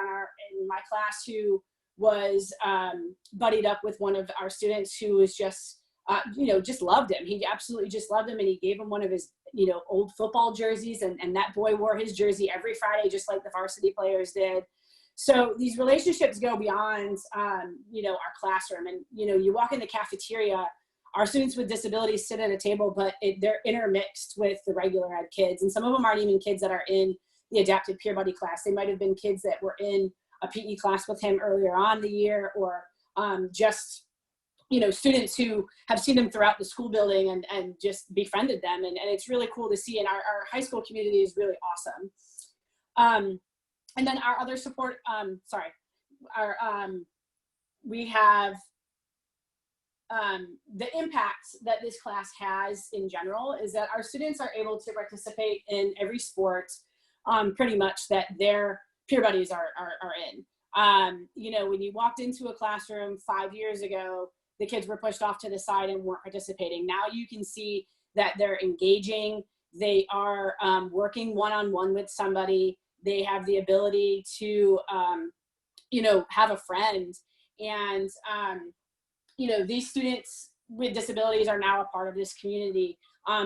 in my class who was buddied up with one of our students who was just loved him. He absolutely just loved him. And he gave him one of his, old football jerseys. And that boy wore his jersey every Friday, just like the varsity players did. So these relationships go beyond, our classroom. And, you walk in the cafeteria, our students with disabilities sit at a table, but they're intermixed with the regular ed kids. And some of them aren't even kids that are in the adapted peer buddy class. They might've been kids that were in a PE class with him earlier on the year, or just, students who have seen them throughout the school building and just befriended them. And it's really cool to see. And our high school community is really awesome. And then our other support, we have the impact that this class has in general is that our students are able to participate in every sport pretty much that their peer buddies are in. When you walked into a classroom 5 years ago, the kids were pushed off to the side and weren't participating. Now you can see that they're engaging. They are working one-on-one with somebody. They have the ability to, have a friend. And, these students with disabilities are now a part of this community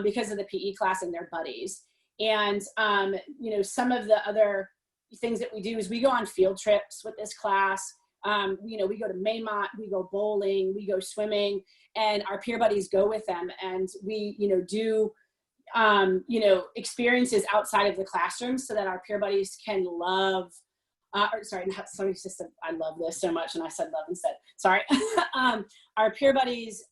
because of the PE class and their buddies. And, some of the other things that we do is we go on field trips with this class. We go to Maymont, we go bowling, we go swimming, and our peer buddies go with them. And we, do experiences outside of the classroom so that our peer buddies can love, somebody just said, I love this so much. And I said love instead, sorry. Our peer buddies,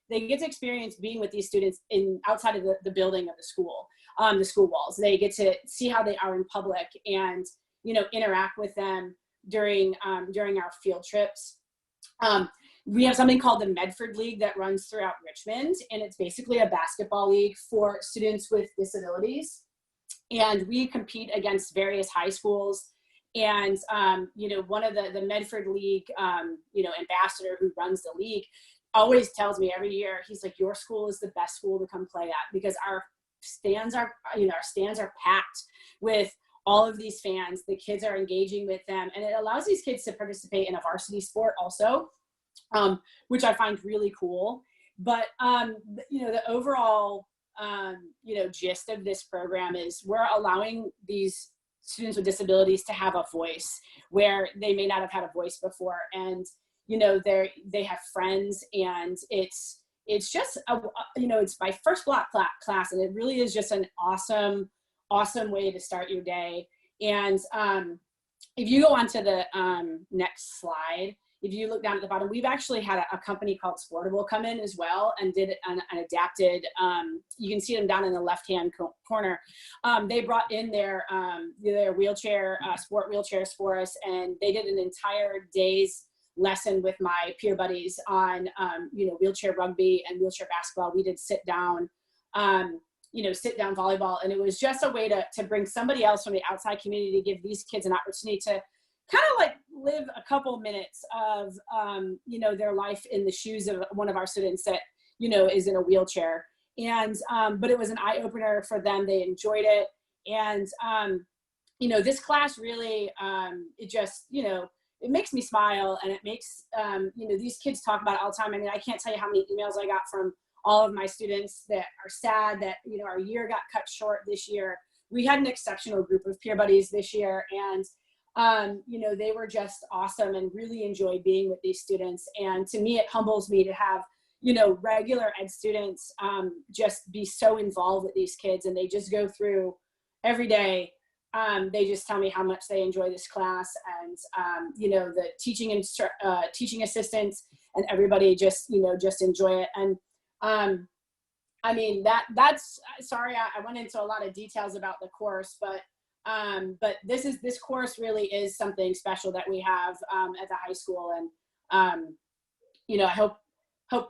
they get to experience being with these students outside of the building of the school walls. They get to see how they are in public and, interact with them during our field trips. We have something called the Medford League that runs throughout Richmond, and it's basically a basketball league for students with disabilities. And we compete against various high schools. And, one of the Medford League, ambassador who runs the league always tells me every year, he's like, your school is the best school to come play at because our stands are packed with all of these fans. The kids are engaging with them, and it allows these kids to participate in a varsity sport also, which I find really cool. But, the overall, gist of this program is we're allowing these students with disabilities to have a voice where they may not have had a voice before. And, they have friends, and it's just, it's my first block class, and it really is just an awesome way to start your day. And if you go on to the next slide, if you look down at the bottom, we've actually had a company called Sportable come in as well and did an adapted, you can see them down in the left-hand corner. They brought in their sport wheelchairs for us, and they did an entire day's lesson with my peer buddies on, wheelchair rugby and wheelchair basketball. We did sit down volleyball, and it was just a way to bring somebody else from the outside community to give these kids an opportunity to kind of like live a couple minutes of, their life in the shoes of one of our students that, is in a wheelchair. And, but it was an eye opener for them. They enjoyed it. And, this class really, it just, it makes me smile, and it makes, these kids talk about it all the time. I mean, I can't tell you how many emails I got from all of my students that are sad that, our year got cut short this year. We had an exceptional group of peer buddies this year, and they were just awesome and really enjoyed being with these students. And to me, it humbles me to have, regular ed students just be so involved with these kids, and they just go through every day. They just tell me how much they enjoy this class, and, the teaching assistants and everybody just, just enjoy it. And, that's, sorry, I went into a lot of details about the course, but this course really is something special that we have at the high school. And, I hope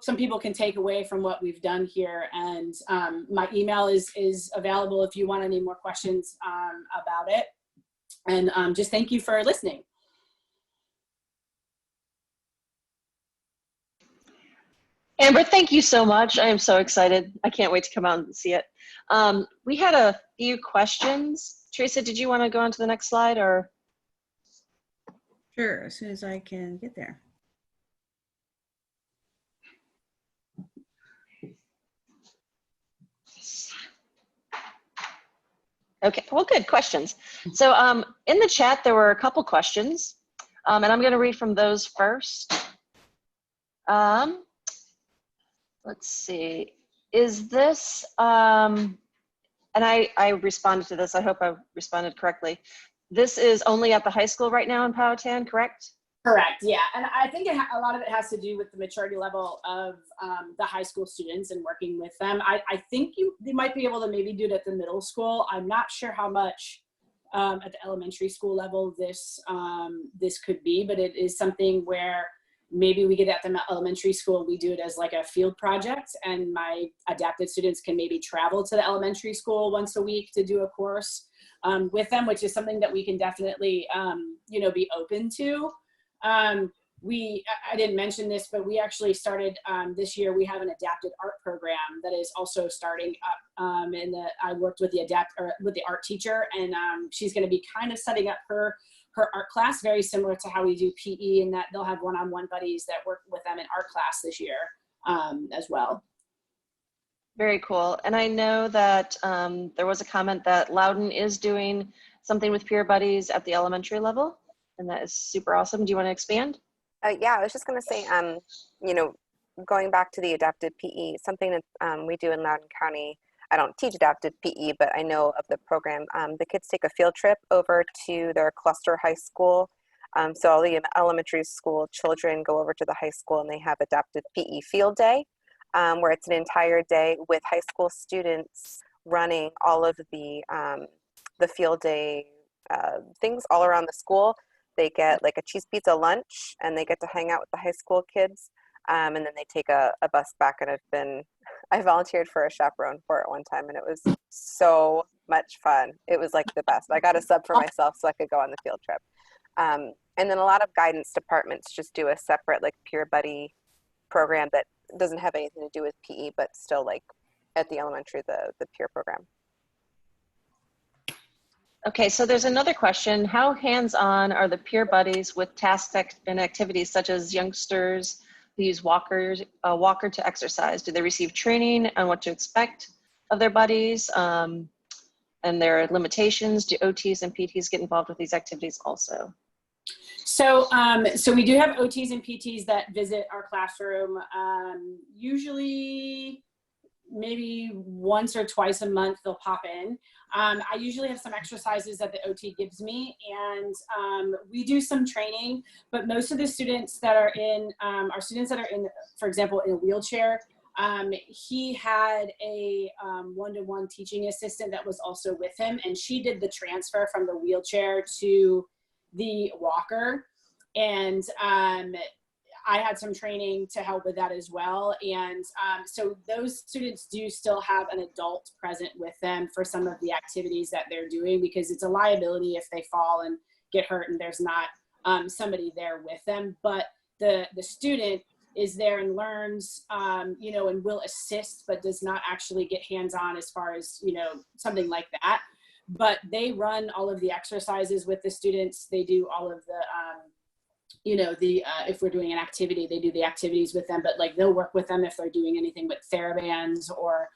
some people can take away from what we've done here. And my email is available if you want any more questions about it. And just thank you for listening. Amber, thank you so much. I am so excited. I can't wait to come out and see it. We had a few questions. Teresa, did you want to go on to the next slide, or? Sure, as soon as I can get there. Okay, well, good questions. So in the chat, there were a couple questions, and I'm going to read from those first. Let's see. Is this, and I responded to this. I hope I responded correctly. This is only at the high school right now in Powhatan, correct? Correct, yeah. And I think a lot of it has to do with the maturity level of the high school students and working with them. I think you might be able to maybe do it at the middle school. I'm not sure how much at the elementary school level this could be, but it is something where maybe we get at the elementary school, we do it as like a field project, and my adapted students can maybe travel to the elementary school once a week to do a course with them, which is something that we can definitely, be open to. I didn't mention this, but we actually started this year. We have an adapted art program that is also starting up. I worked with the art teacher, and she's going to be kind of setting up her art class very similar to how we do PE, in that they'll have one-on-one buddies that work with them in art class this year as well. Very cool. And I know that there was a comment that Loudon is doing something with peer buddies at the elementary level, and that is super awesome. Do you want to expand? Yeah, I was just going to say, going back to the adapted PE, something that we do in Loudoun County. I don't teach adapted PE, but I know of the program. The kids take a field trip over to their cluster high school. So all the elementary school children go over to the high school, and they have adapted PE field day, where it's an entire day with high school students running all of the field day things all around the school. They get like a cheese pizza lunch, and they get to hang out with the high school kids. And then they take a bus back, and I volunteered for a chaperone for it one time, and it was so much fun. It was like the best. I got a sub for myself so I could go on the field trip. And then a lot of guidance departments just do a separate like peer buddy program that doesn't have anything to do with PE, but still like at the elementary, the peer program. Okay, so there's another question. How hands-on are the peer buddies with tasks and activities such as youngsters who use a walker to exercise? Do they receive training on what to expect of their buddies and their limitations? Do OTs and PTs get involved with these activities also? So, so we do have OTs and PTs that visit our classroom, usually maybe once or twice a month they'll pop in. I usually have some exercises that the OT gives me, and we do some training, but most of the students that are in, for example, in a wheelchair, he had a one-to-one teaching assistant that was also with him, and she did the transfer from the wheelchair to the walker. And I had some training to help with that as well. And so those students do still have an adult present with them for some of the activities that they're doing, because it's a liability if they fall and get hurt and there's not somebody there with them. But the student is there and learns, you know, and will assist, but does not actually get hands-on as far as, you know, something like that. But they run all of the exercises with the students. They do all of the, you know, if we're doing an activity, they do the activities with them, but like they'll work with them if they're doing anything with TheraBands or,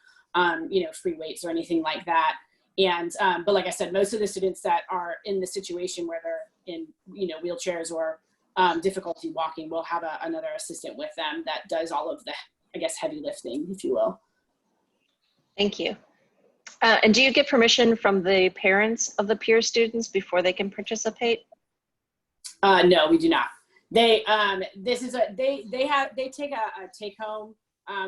you know, free weights or anything like that. And, but like I said, most of the students that are in the situation where they're in, you know, wheelchairs or difficulty walking will have another assistant with them that does all of the, I guess, heavy lifting, if you will. Thank you. And do you get permission from the parents of the peer students before they can participate? No, we do not. They this is they take a take home.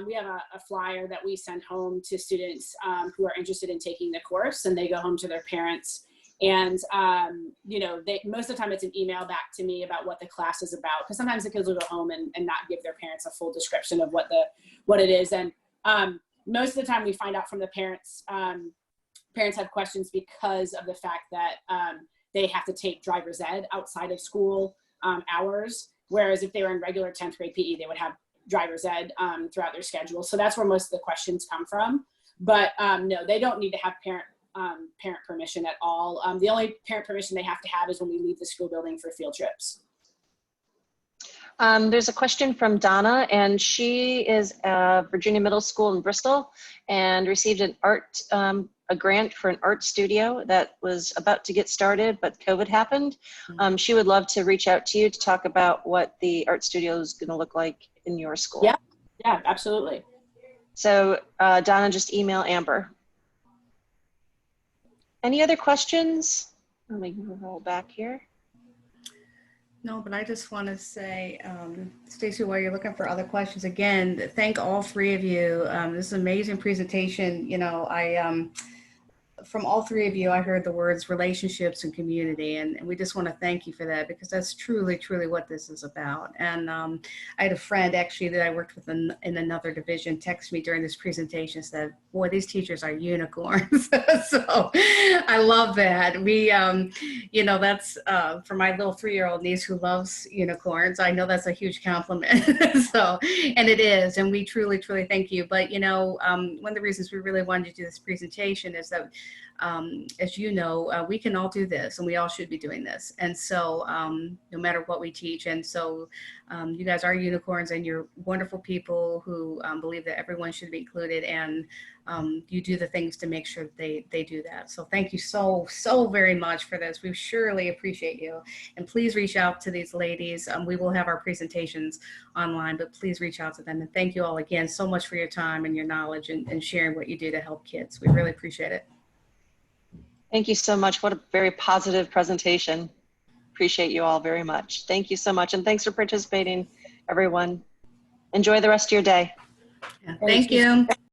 We have a flyer that we send home to students who are interested in taking the course, and they go home to their parents. And you know, most of the time it's an email back to me about what the class is about, because sometimes the kids will go home and not give their parents a full description of what it is. And most of the time we find out from the parents. Parents have questions because of the fact that they have to take driver's ed outside of school hours, whereas if they were in regular 10th grade PE, they would have driver's ed throughout their schedule. So that's where most of the questions come from. But no, they don't need to have parent permission at all. The only parent permission they have to have is when we leave the school building for field trips. There's a question from Donna, and she is at Virginia Middle School in Bristol and received a grant for an art studio that was about to get started, but COVID happened. She would love to reach out to you to talk about what the art studio is going to look like in your school. Yeah, absolutely. So Donna, just email Amber. Any other questions? Let me roll back here. No, but I just want to say, Staci, while you're looking for other questions, again, thank all three of you. This is an amazing presentation. You know, from all three of you, I heard the words relationships and community, and we just want to thank you for that, because that's truly, truly what this is about. And I had a friend actually that I worked with in another division text me during this presentation, said, boy, these teachers are unicorns. So I love that. We, you know, that's for my little 3-year-old niece who loves unicorns. I know that's a huge compliment. So, and it is, and we truly, truly thank you. But, you know, one of the reasons we really wanted to do this presentation is that as you know, we can all do this, and we all should be doing this. And so no matter what we teach. And so you guys are unicorns, and you're wonderful people who believe that everyone should be included, and you do the things to make sure that they do that. So thank you so very much for this. We surely appreciate you. And please reach out to these ladies. We will have our presentations online, but please reach out to them. And thank you all again so much for your time and your knowledge and sharing what you do to help kids. We really appreciate it. Thank you so much. What a very positive presentation. Appreciate you all very much. Thank you so much. And thanks for participating, everyone. Enjoy the rest of your day. Yeah, thank you.